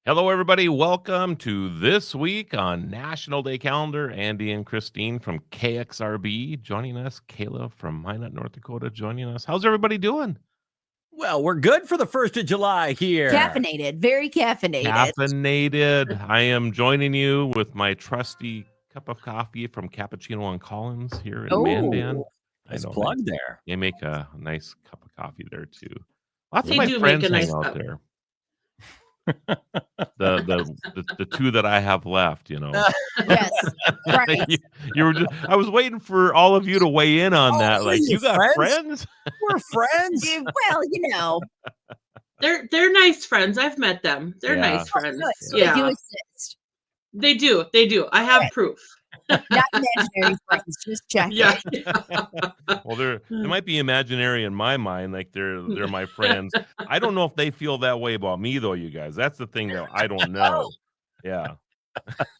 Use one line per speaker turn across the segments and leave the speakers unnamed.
Hello, everybody. Welcome to this week on National Day Calendar. Andy and Christine from KXRB joining us. Kayla from Minot, North Dakota joining us. How's everybody doing?
Well, we're good for the 1st of July here.
Caffeinated, very caffeinated.
Caffeinated. I am joining you with my trusty cup of coffee from Cappuccino on Collins here in Mandan.
Nice plug there.
They make a nice cup of coffee there too. Lots
They
of my
do
friends
make a
hang
nice
out
cup.
there. The two that I have left, you know.
Yes, right.
You were just, I was waiting for all of you to weigh in on that. Like, you got friends?
We're friends.
Yeah, well, you know,
They're nice friends. I've met them. They're
Yeah.
nice friends.
good. So
Yeah,
they do exist.
they do. I have proof.
Not imaginary friends, just checking.
Yeah.
Well, they might be imaginary in my mind, like they're my friends. I don't know if they feel that way about me, though, you guys. That's the thing that I don't know. Yeah.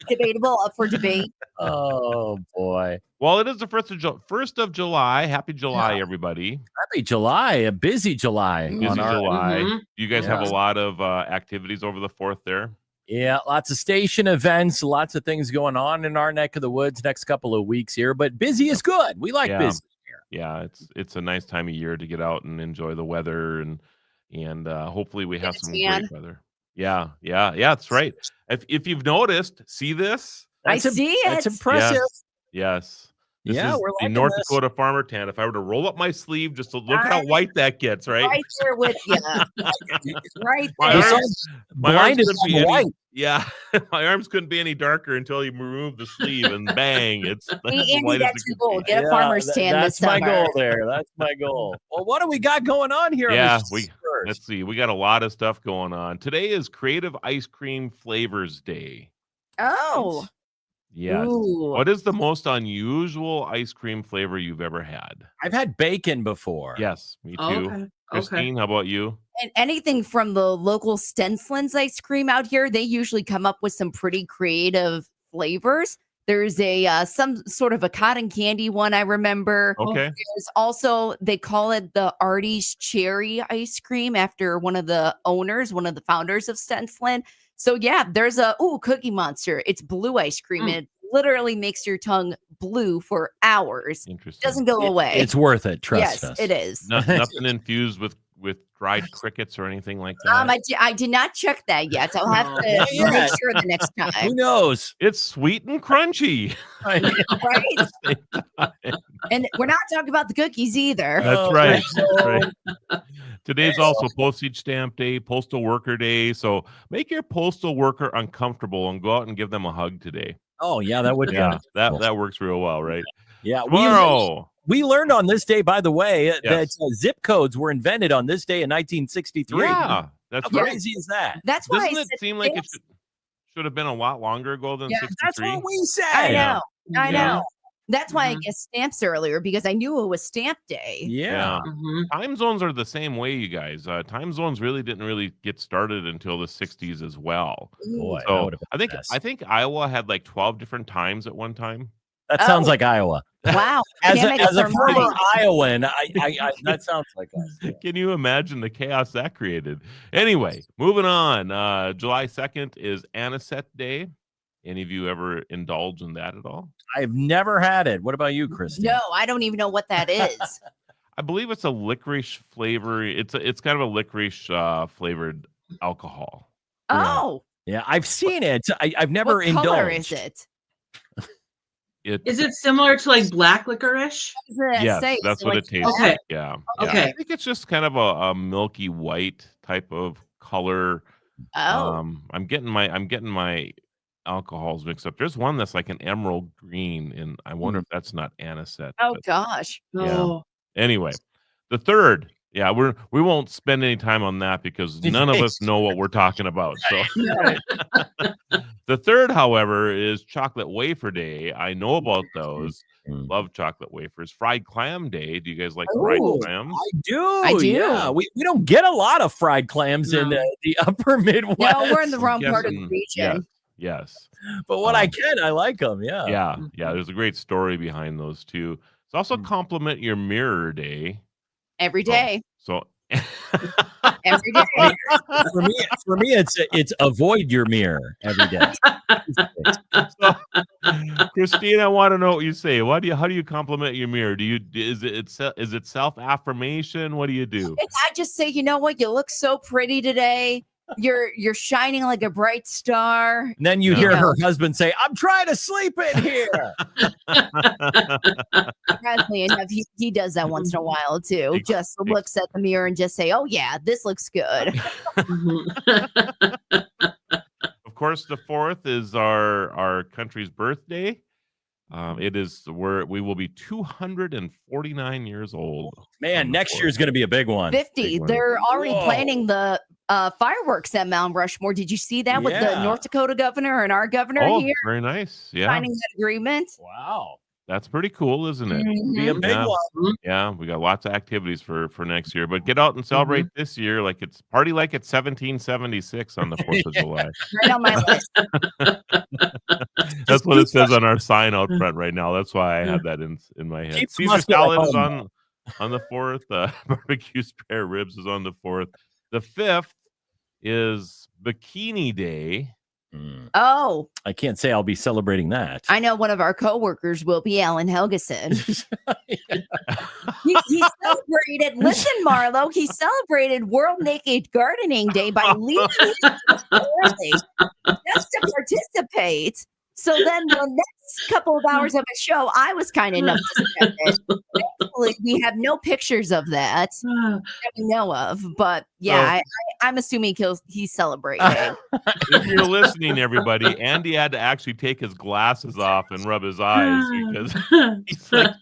Debatable, up for debate.
Oh boy.
Well, it is the 1st of July. Happy July, everybody.
Happy July, a busy July.
Busy
on our-
July.
Mhm.
You guys have a
Yeah.
lot of activities over the 4th there.
Yeah, lots of station events, lots of things going on in our neck of the woods next couple of weeks here, but busy is good. We like
Yeah.
busy here.
Yeah, it's a nice time of year to get out and enjoy the weather and hopefully we have
a
some
tan.
great weather. Yeah, that's right. If you've noticed, see this?
I see
That's
it.
impressive.
Yes. This
Yeah,
is
we're
the
liking
North
this.
Dakota farmer tan. If I were to roll up my sleeve just to look how white that gets, right?
Right there with you. Right
My
there.
arms- my arms
Blinded
couldn't
on
be
the
any-
white.
Yeah, my arms couldn't be any darker until you remove the sleeve and bang, it's as
Andy,
white as
that's
it
your
could
goal.
be.
Get a farmer's tan this
That's my
summer.
goal there. That's my goal. Well, what do we got going on here?
Yeah,
on this first?
let's see. We got a lot of stuff going on. Today is Creative Ice Cream Flavors Day.
Oh.
Yes.
Ooh.
What is the most unusual ice cream flavor you've ever had?
I've had bacon before.
Yes, me too.
Okay.
Christine, how about you?
And anything from the local Stensland's ice cream out here, they usually come up with some pretty creative flavors. There's a some sort of a cotton candy one I remember.
Okay.
There's also, they call it the Artie's cherry ice cream after one of the owners, one of the founders of Stensland. So yeah, there's a Cookie Monster. It's blue ice cream.
Mm.
It literally makes your tongue blue for hours.
Interesting.
Doesn't go away.
It's worth it. Trust
yes,
us.
it is.
Nothing infused with dried crickets or anything like that.
I did not check that yet. I'll have to
Not yet.
make sure the next
Who
time.
knows?
It's sweet and crunchy.
Right? And we're not talking about the cookies either.
That's
Oh,
right.
no.
That's right. Today's also Postage Stamp Day, Postal Worker Day. So make your postal worker uncomfortable and go out and give them a hug today.
Oh, yeah, that would be
Yeah,
cool.
that works real well, right?
Yeah,
Tomorrow.
we learned on this day, by the way, that
Yes.
zip codes were invented on this day in 1963.
Yeah, that's
How
right.
crazy is that?
That's why
Doesn't
I
it
said
seem like it
stamps.
should have been a lot longer ago than
Yeah,
63?
That's what we said.
I
Yeah.
know. I
Yeah.
know. That's why I
Mhm.
guessed stamps earlier, because I knew it was stamp day.
Yeah.
Mhm.
Time zones are the same way, you guys. Time zones didn't really get started until the 60s as well.
Boy, that
So
would've been
I think
the best.
I think Iowa had like 12 different times at one time.
That sounds
Oh.
like Iowa.
Wow.
As
Can't make
a
up their
former
mind.
Iowan, I that sounds like us. Yeah.
Can you imagine the chaos that created? Anyway, moving on. July 2nd is Anisette Day. Any of you ever indulge in that at all?
I've never had it. What about you, Christy?
No, I don't even know what that is.
I believe it's a licorice flavor. It's kind of a licorice flavored alcohol.
Oh,
Yeah, I've seen it. I've never
what
indulged.
color is it?
Is it similar to like black licorice?
What does that
Yes,
say?
that's
So
what
like
it tastes
Okay.
like. Yeah. Yeah.
Okay.
I think it's just kind of a milky white type of color.
Oh,
I'm getting my alcohols mixed up. There's one that's like an emerald green, and I wonder if that's not anisette.
oh
but
gosh.
Yeah.
Oh.
anyway, the third. Yeah, we won't spend any time on that because none of us know what we're talking about. So the third, however, is Chocolate Wafer Day. I know about those. Love chocolate wafers. Fried Clam Day. Do you guys like fried
Ooh.
clams?
I do.
do.
Yeah, we don't get a lot of fried clams in
No.
the upper Midwest.
No, we're in the
I'm
wrong part of the
guessing-
region.
Yes.
But what I can, I like them. Yeah.
Yeah. There's a great story behind those two. It's also Compliment Your Mirror Day.
Every day.
So
every day.
For me, it's avoid your mirror every day.
So, Christine, I want to know what you say. How do you compliment your mirror? Is it self-affirmation? What do you do?
I just say, you know what? You look so pretty today. You're shining like a bright star.
And then you hear her husband say, "I'm trying to sleep in here."
Surprisingly enough, he does that once in a while too. Just looks at the mirror and just say, "Oh yeah, this looks good."
Of course, the 4th is our country's birthday. It is where we will be 249 years old.
Man, next year's going to be a big one.
50. They're already planning the fireworks at Mount Rushmore. Did you see that with the North Dakota governor and our governor here?
Very nice. Yeah.
Signing that agreement.
Wow.
That's pretty cool, isn't it?
Be a big one.
Yeah, we got lots of activities for next year. But get out and celebrate this year like it's 1776 on the 4th of July.
Right on my list.
That's what it says on our sign out front right now. That's why I had that in my head. Caesar salad is on the 4th. Barbecue spare ribs is on the 4th. The 5th is Bikini Day.
Oh,
I can't say I'll be celebrating that.
I know one of our coworkers will be Alan Helgeson. he celebrated. Listen, Marlo, he celebrated World Naked Gardening Day by leaving his house early just to participate. So then the next couple of hours of a show, I was kind enough to spend it. Thankfully, we have no pictures of that we know of. But yeah, I'm assuming he's celebrating.
If you're listening, everybody, Andy had to actually take his glasses off and rub his eyes because he's like,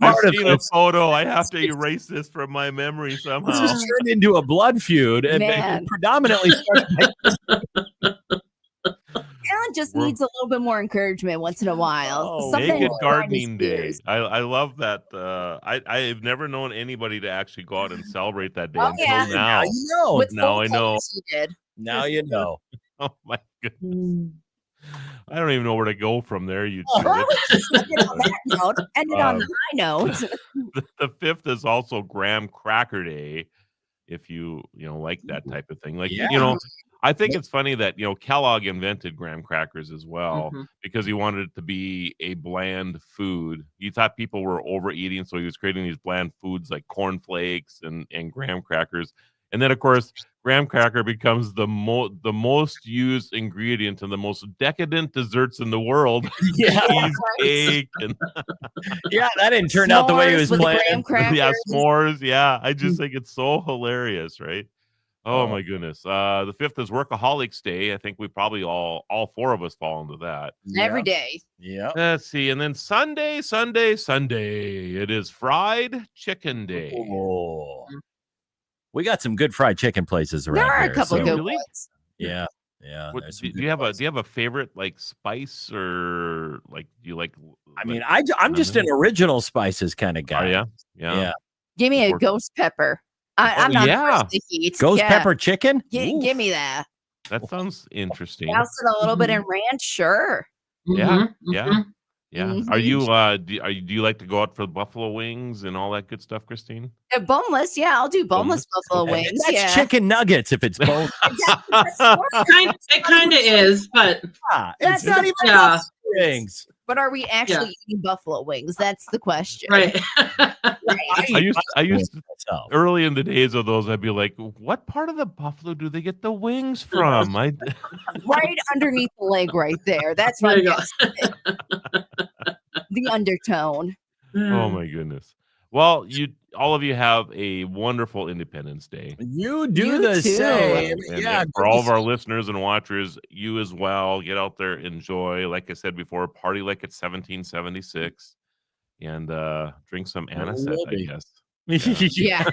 I've seen a photo. I have to erase this from my memory somehow.
This has turned into a blood feud and predominantly.
Alan just needs a little bit more encouragement once in a while.
Naked Gardening Day. I love that. I've never known anybody to actually go out and celebrate that day until now.
Now you know.
Now I know.
Now you know.
Oh my goodness. I don't even know where to go from there. You
on that note, ended on a high note.
The 5th is also Graham Cracker Day. If you like that type of thing, I think it's funny that Kellogg invented graham crackers as well because he wanted it to be a bland food. He thought people were overeating, so he was creating these bland foods like cornflakes and graham crackers. And then, of course, graham cracker becomes the most used ingredient in the most decadent desserts in the world. Cheesecake and
that didn't turn out the way he was planning.
Yeah, s'mores. Yeah, I just think it's so hilarious, right? Oh my goodness. The 5th is Workaholics Day. I think we probably all 4 of us fall into that.
Every day.
Yeah.
Let's see. And then Sunday. It is Fried Chicken Day.
Oh. We got some good fried chicken places around
here. There are a couple good
really?
ones.
Yeah.
Do you have a favorite like spice or like do you like?
I mean, I'm just an original spices kind of guy.
Oh, yeah.
Give me a ghost pepper. I'm not to heat.
Ghost pepper chicken?
Give me that.
That sounds interesting.
Douse it a little bit in ranch, sure.
Yeah. Are you do you like to go out for buffalo wings and all that good stuff, Christine?
Boneless, I'll do boneless buffalo wings.
That's chicken nuggets if it's boneless.
It kind of is, but
it's not even wings.
But are we actually eating buffalo wings? That's the question.
Right.
I used to, early in the days of those, I'd be like, what part of the buffalo do they get the wings from?
Right underneath the leg right there. That's right. The undertone.
Oh my goodness. Well, all of you have a wonderful Independence Day.
You do the same.
And for all of our listeners and watchers, you as well. Get out there, enjoy. Like I said before, party like it's 1776, and drink some anisette, I guess.
Yeah.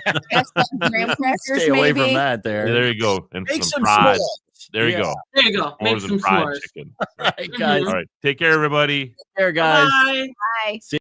Graham crackers,
stay away from that.
There you go. And
make some
fried.
s'mores.
There you go.
There you go. Make some
fried
s'mores.
chicken.
All right, guys.
All right. Take care, everybody.
Take care, guys.
Bye.
Bye.
See